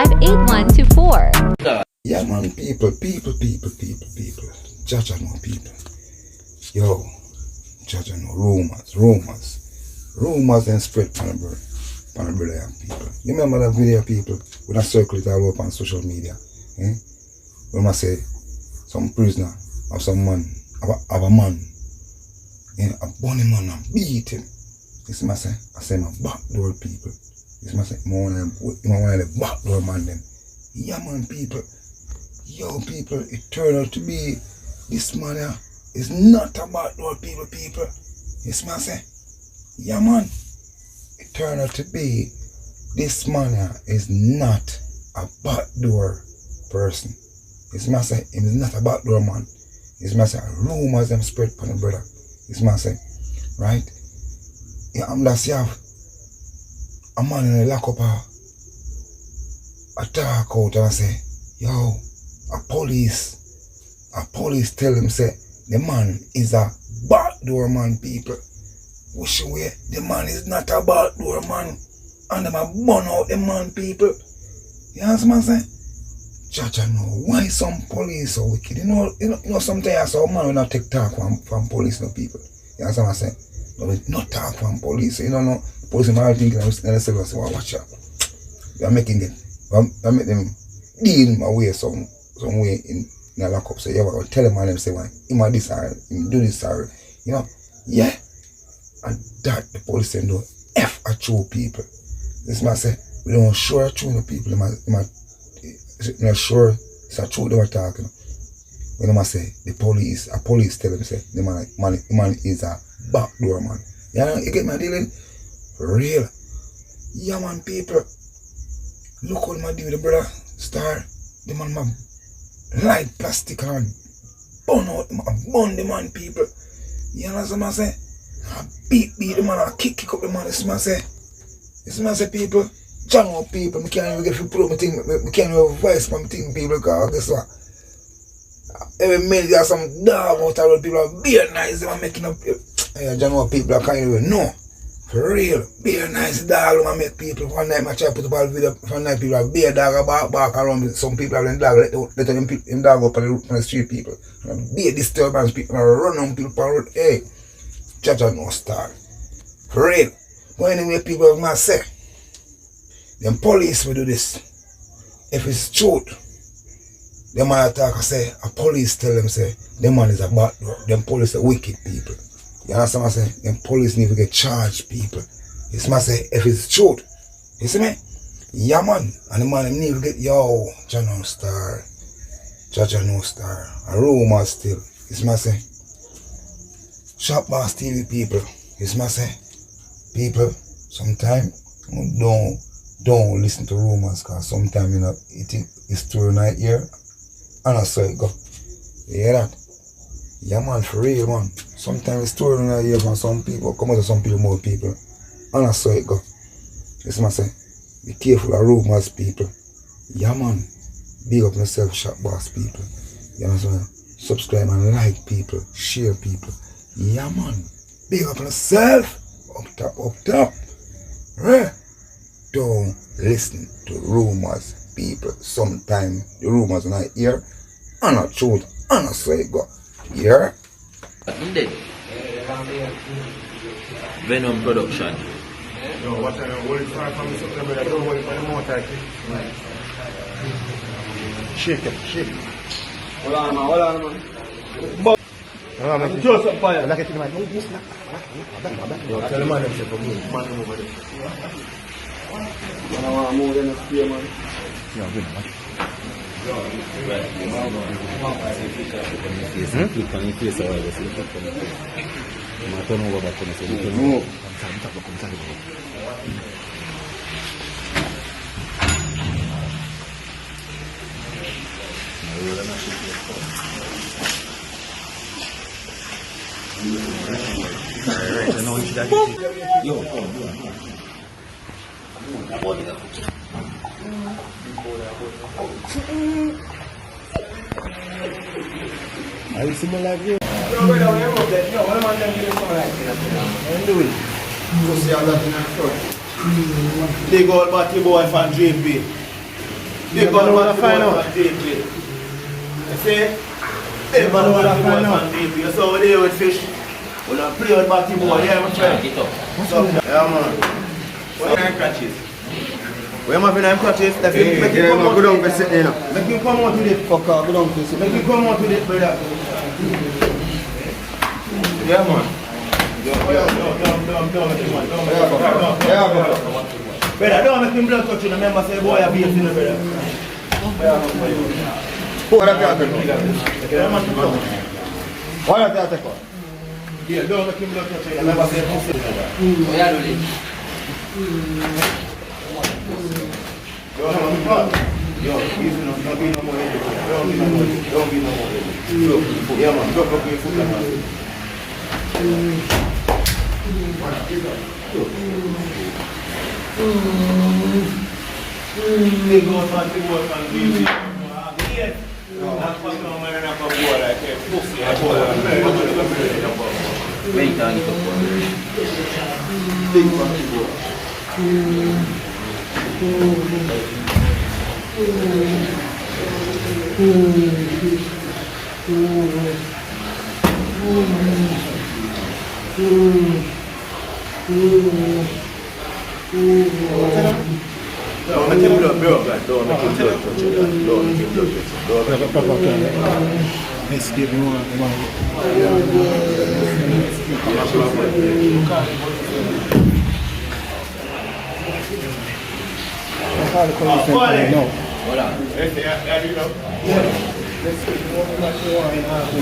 0917-58124. Yeah, man, people. Judge no people. Yo, judge no rumors and spread on the brother and people. You remember that video, people? When I circle it all up on social media, when I say some prisoner of some man, of a man, a bunny man and beat him. This I say my backdoor people. This I say one of the backdoor man them. Yeah, man, people. Yo, people, it turned out to be this man here is not a backdoor people. This I say, yeah, man. It turned out to be this man here is not a backdoor person. This man say he is not a backdoor man. This man say rumors them spread upon the brother. This man say, right? Yeah, I'm last year a man in the lock up a talk out and say, yo, a police tell him say the man is a backdoor man, people. Wish away, the man is not a backdoor man. And them a burn out the man, people. You understand what I'm saying? Judge, I know why some police are wicked. You know sometimes I saw a man will not take talk from police, no people. You understand what I'm saying? Not talk from police. You don't know, police are thinking themselves, well, watch out. They are making them, I make them deal my way some way in the lockup. So yeah, I'll tell them and them say, well, he might this or he do this or, you know, yeah. And that the police say no F a true people. This man say, we don't sure true the people, not sure it's a true they were talking. When they say the police tell them say the man is a backdoor man. You get my dealing? For real. Yeah, man, people. Look what my do with the brother Star. The man light plastic and burn out the man, people. You understand what I'm saying? I beat the man, I kick up the man. This man say people, channel people, I can't even get to prove my thing, I can't even voice my thing, people, because guess what? Every minute there's some dog out there, people are beer nice, they are making up, channel people, I can't even know. For real, beer nice dog, I make people, one night I try to put up a video, one night people have beer dog, bark around, some people have them dog, let them dog up on the street, people. Beer disturbance, people run on people, hey. Judge no star. For real. But anyway, people must say, them police will do this. If it's truth, them man attack and say, a police tell them say, them man is a backdoor. Them police are wicked people. You understand what I'm saying? Them police need to get charged people. It's must say, if it's truth, you see me? Yeah, man. And the man need to get, yo, Judge no star. Judge no star. A rumor still. It's must say, Shop Boss TV people, it's my say, people, sometimes don't listen to rumors, because sometimes you know you think it's true in that ear, and I saw it go. You hear that? Yeah, man, for real, man. Sometimes it's true in that ear from some people, come out to some people, more people, and I saw it go. It's my say, be careful of rumors, people. Yeah, man, big up yourself, Shop Boss people. You understand? Subscribe and like people, share people. Yeah, man. Big up yourself. Up top. Right? Don't listen to rumors, people. Sometimes the rumors are not here, and not truth, and not say go. Yeah? Indeed. Venom production. No, what I hold it far from me, something like that. Don't hold it for the motor. Shake it. Hold on, man. Just up fire. Like it in my mouth. Tell the man himself to move. Man over there. Man, I want to move in the spear, man. Yeah, good, man. Click on your face or whatever. I'm turn over back on the side. No. Come inside. Yo, are you similar like you? Big old batty boy from JP. Big man want to find out. You see? Big man want to find out. You saw what they with fish. We don't play with Batty boy, yeah, my friend. Yeah, man. What are your crutches? Where am I having them crutches? Make him come out with it. Make him come out with it. Fuck off, go down to it. Make him come out with it, brother. Yeah, man. Brother, don't make him blood touch you. Remember, say, boy, I beat you, brother. What are you talking? What are you talking? Yeah, don't make him blood touch you. Remember, say, pussy, brother. Oh, yeah, do it. Yo, don't be no more. Don't be no more. Yeah, man, don't look at your foot, man. Big old man, baby. That's what I'm wearing up a boy like that. Pussy, I call it. Wait, I need to go. Big man, boy. Don't make him blood, bro. Don't make him blood touch you. Don't make him blood touch you. Escape me one. Hold on. Let's see.